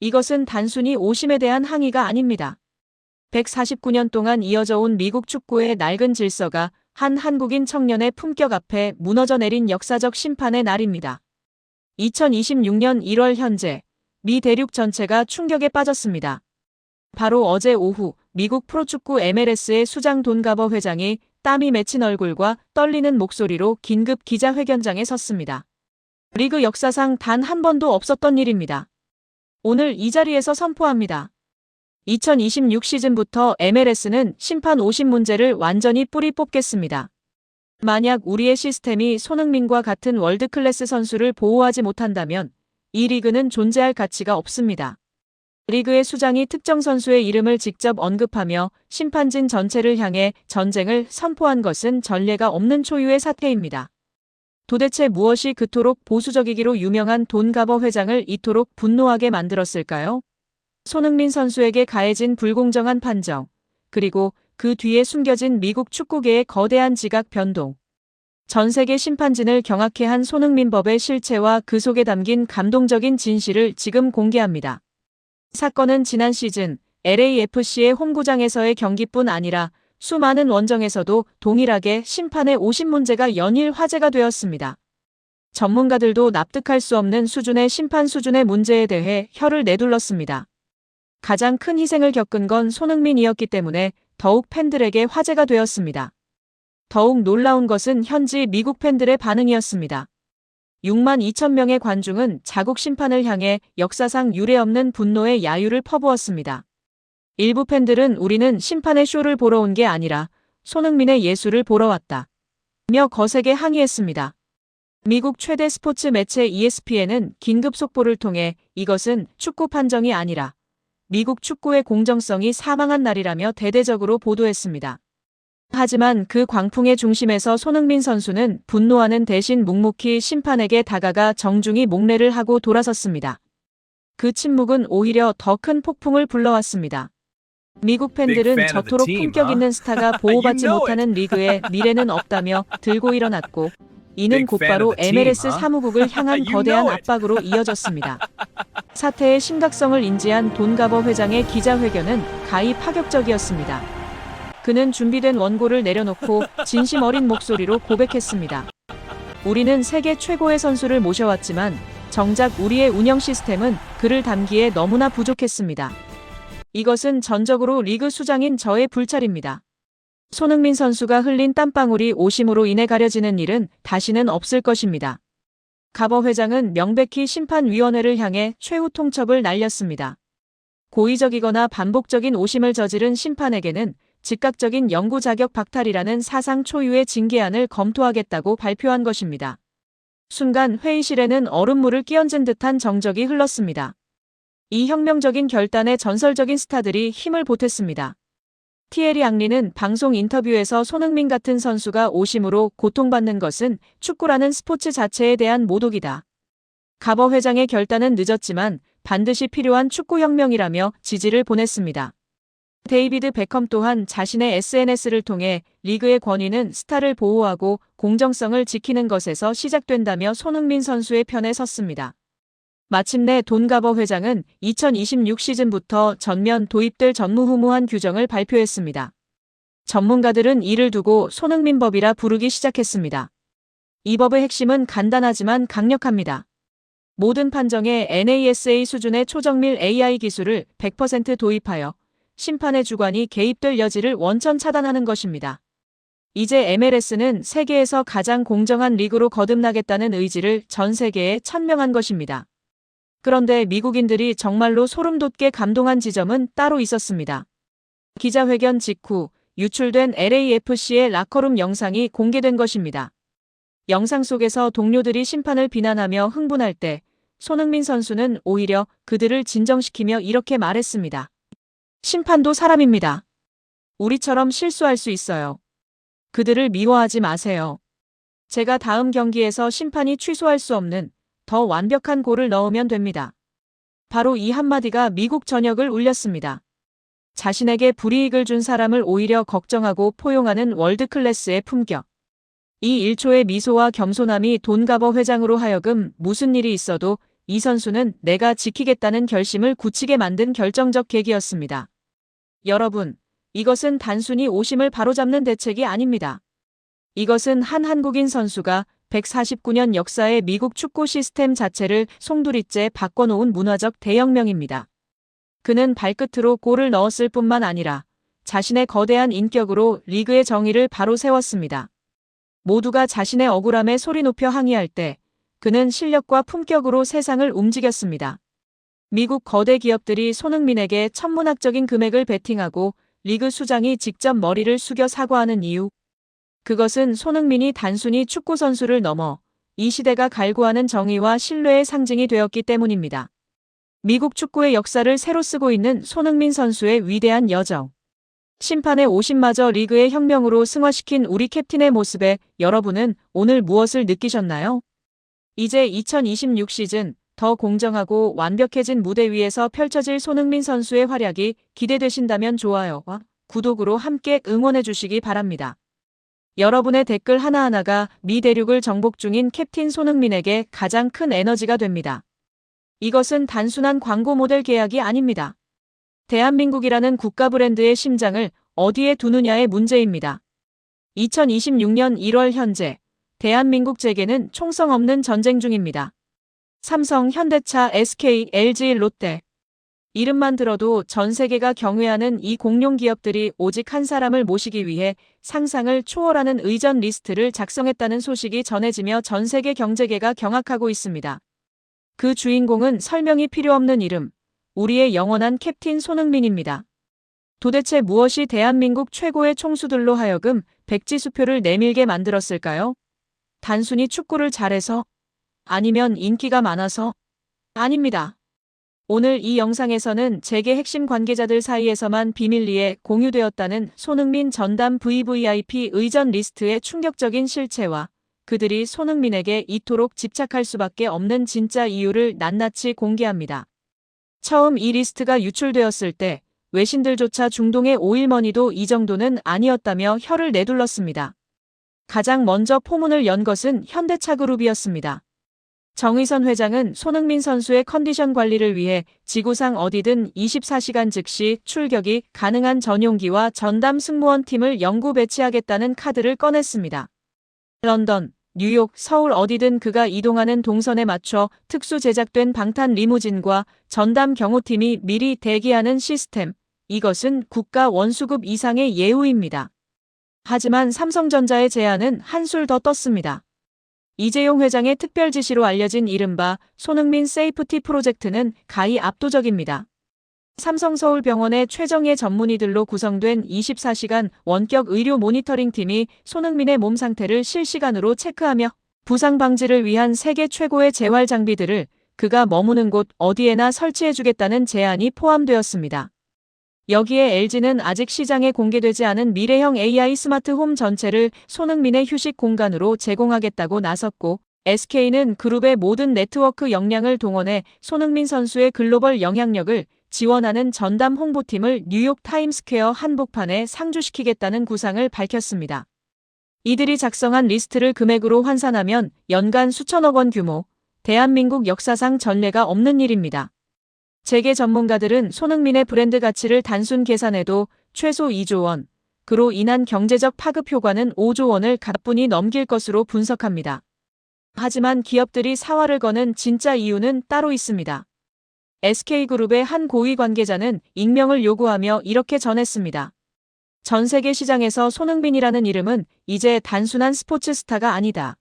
이것은 단순히 오심에 대한 항의가 아닙니다. 149년 동안 이어져 온 미국 축구의 낡은 질서가 한 한국인 청년의 품격 앞에 무너져 내린 역사적 심판의 날입니다. 2026년 1월 현재 미 대륙 전체가 충격에 빠졌습니다. 바로 어제 오후 미국 프로축구 MLS의 수장 돈 가버 회장이 땀이 맺힌 얼굴과 떨리는 목소리로 긴급 기자회견장에 섰습니다. 리그 역사상 단 한 번도 없었던 일입니다. 오늘 이 자리에서 선포합니다. 2026 시즌부터 MLS는 심판 오심 문제를 완전히 뿌리 뽑겠습니다. 만약 우리의 시스템이 손흥민과 같은 월드클래스 선수를 보호하지 못한다면 이 리그는 존재할 가치가 없습니다. 리그의 수장이 특정 선수의 이름을 직접 언급하며 심판진 전체를 향해 전쟁을 선포한 것은 전례가 없는 초유의 사태입니다. 도대체 무엇이 그토록 보수적이기로 유명한 돈 가버 회장을 이토록 분노하게 만들었을까요? 손흥민 선수에게 가해진 불공정한 판정, 그리고 그 뒤에 숨겨진 미국 축구계의 거대한 지각 변동. 전 세계 심판진을 경악해 한 손흥민법의 실체와 그 속에 담긴 감동적인 진실을 지금 공개합니다. 사건은 지난 시즌 LAFC의 홈구장에서의 경기뿐 아니라 수많은 원정에서도 동일하게 심판의 오심 문제가 연일 화제가 되었습니다. 전문가들도 납득할 수 없는 수준의 심판 수준의 문제에 대해 혀를 내둘렀습니다. 가장 큰 희생을 겪은 건 손흥민이었기 때문에 더욱 팬들에게 화제가 되었습니다. 더욱 놀라운 것은 현지 미국 팬들의 반응이었습니다. 6만 2천 명의 관중은 자국 심판을 향해 역사상 유례없는 분노의 야유를 퍼부었습니다. 일부 팬들은 우리는 심판의 쇼를 보러 온 게 아니라 손흥민의 예술을 보러 왔다 며 거세게 항의했습니다. 미국 최대 스포츠 매체 ESPN은 긴급 속보를 통해 이것은 축구 판정이 아니라 미국 축구의 공정성이 사망한 날이라며 대대적으로 보도했습니다. 하지만 그 광풍의 중심에서 손흥민 선수는 분노하는 대신 묵묵히 심판에게 다가가 정중히 목례를 하고 돌아섰습니다. 그 침묵은 오히려 더 큰 폭풍을 불러왔습니다. 미국 팬들은 저토록 품격 있는 스타가 보호받지 못하는 리그에 미래는 없다며 들고 일어났고, 이는 곧바로 MLS 사무국을 향한 거대한 압박으로 이어졌습니다. 사태의 심각성을 인지한 돈 가버 회장의 기자회견은 가히 파격적이었습니다. 그는 준비된 원고를 내려놓고 진심 어린 목소리로 고백했습니다. 우리는 세계 최고의 선수를 모셔왔지만 정작 우리의 운영 시스템은 그를 담기에 너무나 부족했습니다. 이것은 전적으로 리그 수장인 저의 불찰입니다. 손흥민 선수가 흘린 땀방울이 오심으로 인해 가려지는 일은 다시는 없을 것입니다. 가버 회장은 명백히 심판위원회를 향해 최후 통첩을 날렸습니다. 고의적이거나 반복적인 오심을 저지른 심판에게는 즉각적인 영구 자격 박탈이라는 사상 초유의 징계안을 검토하겠다고 발표한 것입니다. 순간 회의실에는 얼음물을 끼얹은 듯한 정적이 흘렀습니다. 이 혁명적인 결단에 전설적인 스타들이 힘을 보탰습니다. 티에리 앙리는 방송 인터뷰에서 손흥민 같은 선수가 오심으로 고통받는 것은 축구라는 스포츠 자체에 대한 모독이다. 가버 회장의 결단은 늦었지만 반드시 필요한 축구혁명이라며 지지를 보냈습니다. 데이비드 베컴 또한 자신의 SNS를 통해 리그의 권위는 스타를 보호하고 공정성을 지키는 것에서 시작된다며 손흥민 선수의 편에 섰습니다. 마침내 돈 가버 회장은 2026 시즌부터 전면 도입될 전무후무한 규정을 발표했습니다. 전문가들은 이를 두고 손흥민법이라 부르기 시작했습니다. 이 법의 핵심은 간단하지만 강력합니다. 모든 판정에 NASA 수준의 초정밀 AI 기술을 100% 도입하여 심판의 주관이 개입될 여지를 원천 차단하는 것입니다. 이제 MLS는 세계에서 가장 공정한 리그로 거듭나겠다는 의지를 전 세계에 천명한 것입니다. 그런데 미국인들이 정말로 소름 돋게 감동한 지점은 따로 있었습니다. 기자회견 직후 유출된 LAFC의 라커룸 영상이 공개된 것입니다. 영상 속에서 동료들이 심판을 비난하며 흥분할 때 손흥민 선수는 오히려 그들을 진정시키며 이렇게 말했습니다. 심판도 사람입니다. 우리처럼 실수할 수 있어요. 그들을 미워하지 마세요. 제가 다음 경기에서 심판이 취소할 수 없는 더 완벽한 골을 넣으면 됩니다. 바로 이 한마디가 미국 전역을 울렸습니다. 자신에게 불이익을 준 사람을 오히려 걱정하고 포용하는 월드클래스의 품격. 이 1초의 미소와 겸손함이 돈 가버 회장으로 하여금 무슨 일이 있어도 이 선수는 내가 지키겠다는 결심을 굳히게 만든 결정적 계기였습니다. 여러분, 이것은 단순히 오심을 바로잡는 대책이 아닙니다. 이것은 한 한국인 선수가 149년 역사의 미국 축구 시스템 자체를 송두리째 바꿔놓은 문화적 대혁명입니다. 그는 발끝으로 골을 넣었을 뿐만 아니라 자신의 거대한 인격으로 리그의 정의를 바로 세웠습니다. 모두가 자신의 억울함에 소리 높여 항의할 때 그는 실력과 품격으로 세상을 움직였습니다. 미국 거대 기업들이 손흥민에게 천문학적인 금액을 베팅하고 리그 수장이 직접 머리를 숙여 사과하는 이유. 그것은 손흥민이 단순히 축구 선수를 넘어 이 시대가 갈구하는 정의와 신뢰의 상징이 되었기 때문입니다. 미국 축구의 역사를 새로 쓰고 있는 손흥민 선수의 위대한 여정. 심판의 오심마저 리그의 혁명으로 승화시킨 우리 캡틴의 모습에 여러분은 오늘 무엇을 느끼셨나요? 이제 2026 시즌 더 공정하고 완벽해진 무대 위에서 펼쳐질 손흥민 선수의 활약이 기대되신다면 좋아요와 구독으로 함께 응원해 주시기 바랍니다. 여러분의 댓글 하나하나가 미 대륙을 정복 중인 캡틴 손흥민에게 가장 큰 에너지가 됩니다. 이것은 단순한 광고 모델 계약이 아닙니다. 대한민국이라는 국가 브랜드의 심장을 어디에 두느냐의 문제입니다. 2026년 1월 현재 대한민국 재계는 총성 없는 전쟁 중입니다. 삼성, 현대차, SK, LG, 롯데. 이름만 들어도 전 세계가 경외하는 이 공룡 기업들이 오직 한 사람을 모시기 위해 상상을 초월하는 의전 리스트를 작성했다는 소식이 전해지며 전 세계 경제계가 경악하고 있습니다. 그 주인공은 설명이 필요 없는 이름, 우리의 영원한 캡틴 손흥민입니다. 도대체 무엇이 대한민국 최고의 총수들로 하여금 백지수표를 내밀게 만들었을까요? 단순히 축구를 잘해서? 아니면 인기가 많아서? 아닙니다. 오늘 이 영상에서는 재계 핵심 관계자들 사이에서만 비밀리에 공유되었다는 손흥민 전담 VVIP 의전 리스트의 충격적인 실체와 그들이 손흥민에게 이토록 집착할 수밖에 없는 진짜 이유를 낱낱이 공개합니다. 처음 이 리스트가 유출되었을 때 외신들조차 중동의 오일머니도 이 정도는 아니었다며 혀를 내둘렀습니다. 가장 먼저 포문을 연 것은 현대차그룹이었습니다. 정의선 회장은 손흥민 선수의 컨디션 관리를 위해 지구상 어디든 24시간 즉시 출격이 가능한 전용기와 전담 승무원 팀을 영구 배치하겠다는 카드를 꺼냈습니다. 런던, 뉴욕, 서울 어디든 그가 이동하는 동선에 맞춰 특수 제작된 방탄 리무진과 전담 경호팀이 미리 대기하는 시스템. 이것은 국가 원수급 이상의 예우입니다. 하지만 삼성전자의 제안은 한술 더 떴습니다. 이재용 회장의 특별 지시로 알려진 이른바 손흥민 세이프티 프로젝트는 가히 압도적입니다. 삼성서울병원의 최정예 전문의들로 구성된 24시간 원격 의료 모니터링 팀이 손흥민의 몸 상태를 실시간으로 체크하며 부상 방지를 위한 세계 최고의 재활 장비들을 그가 머무는 곳 어디에나 설치해주겠다는 제안이 포함되었습니다. 여기에 LG는 아직 시장에 공개되지 않은 미래형 AI 스마트홈 전체를 손흥민의 휴식 공간으로 제공하겠다고 나섰고 SK는 그룹의 모든 네트워크 역량을 동원해 손흥민 선수의 글로벌 영향력을 지원하는 전담 홍보팀을 뉴욕 타임스퀘어 한복판에 상주시키겠다는 구상을 밝혔습니다. 이들이 작성한 리스트를 금액으로 환산하면 연간 수천억 원 규모, 대한민국 역사상 전례가 없는 일입니다. 재계 전문가들은 손흥민의 브랜드 가치를 단순 계산해도 최소 2조 원, 그로 인한 경제적 파급 효과는 5조 원을 가뿐히 넘길 것으로 분석합니다. 하지만 기업들이 사활을 거는 진짜 이유는 따로 있습니다. SK그룹의 한 고위 관계자는 익명을 요구하며 이렇게 전했습니다. 전 세계 시장에서 손흥민이라는 이름은 이제 단순한 스포츠 스타가 아니다.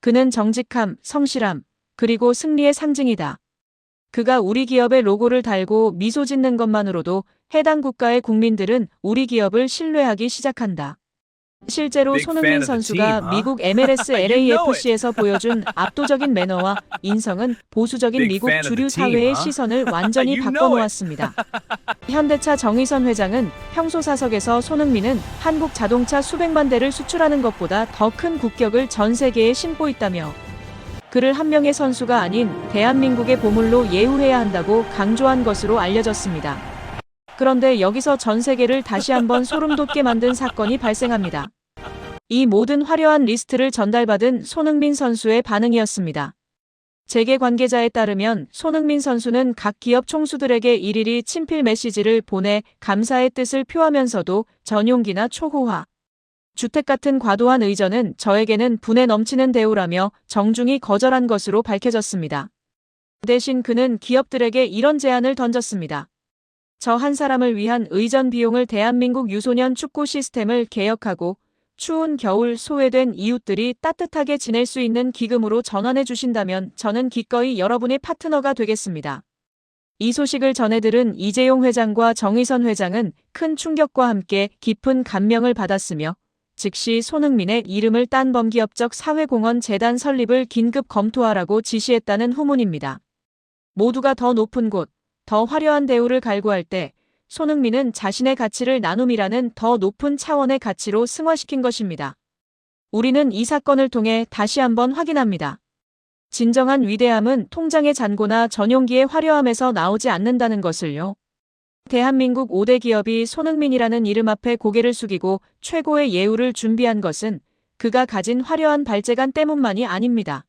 그는 정직함, 성실함, 그리고 승리의 상징이다. 그가 우리 기업의 로고를 달고 미소 짓는 것만으로도 해당 국가의 국민들은 우리 기업을 신뢰하기 시작한다. 실제로 손흥민 선수가 미국 MLS LAFC에서 보여준 압도적인 매너와 인성은 보수적인 미국 주류 사회의 시선을 완전히 바꿔놓았습니다. 현대차 정의선 회장은 평소 사석에서 손흥민은 한국 자동차 수백만 대를 수출하는 것보다 더 큰 국격을 전 세계에 심고 있다며 그를 한 명의 선수가 아닌 대한민국의 보물로 예우해야 한다고 강조한 것으로 알려졌습니다. 그런데 여기서 전 세계를 다시 한번 소름 돋게 만든 사건이 발생합니다. 이 모든 화려한 리스트를 전달받은 손흥민 선수의 반응이었습니다. 재계 관계자에 따르면 손흥민 선수는 각 기업 총수들에게 일일이 친필 메시지를 보내 감사의 뜻을 표하면서도 전용기나 초호화, 주택 같은 과도한 의전은 저에게는 분에 넘치는 대우라며 정중히 거절한 것으로 밝혀졌습니다. 대신 그는 기업들에게 이런 제안을 던졌습니다. 저 한 사람을 위한 의전 비용을 대한민국 유소년 축구 시스템을 개혁하고 추운 겨울 소외된 이웃들이 따뜻하게 지낼 수 있는 기금으로 전환해 주신다면 저는 기꺼이 여러분의 파트너가 되겠습니다. 이 소식을 전해 들은 이재용 회장과 정의선 회장은 큰 충격과 함께 깊은 감명을 받았으며 즉시 손흥민의 이름을 딴 범기업적 사회공헌 재단 설립을 긴급 검토하라고 지시했다는 후문입니다. 모두가 더 높은 곳, 더 화려한 대우를 갈구할 때 손흥민은 자신의 가치를 나눔이라는 더 높은 차원의 가치로 승화시킨 것입니다. 우리는 이 사건을 통해 다시 한번 확인합니다. 진정한 위대함은 통장의 잔고나 전용기의 화려함에서 나오지 않는다는 것을요. 대한민국 5대 기업이 손흥민이라는 이름 앞에 고개를 숙이고 최고의 예우를 준비한 것은 그가 가진 화려한 발재간 때문만이 아닙니다.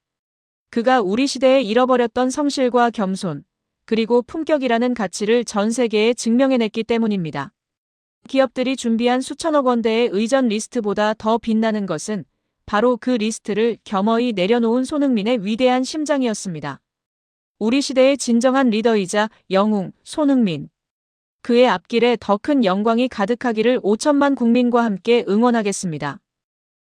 그가 우리 시대에 잃어버렸던 성실과 겸손, 그리고 품격이라는 가치를 전 세계에 증명해냈기 때문입니다. 기업들이 준비한 수천억 원대의 의전 리스트보다 더 빛나는 것은 바로 그 리스트를 겸허히 내려놓은 손흥민의 위대한 심장이었습니다. 우리 시대의 진정한 리더이자 영웅 손흥민. 그의 앞길에 더 큰 영광이 가득하기를 5천만 국민과 함께 응원하겠습니다.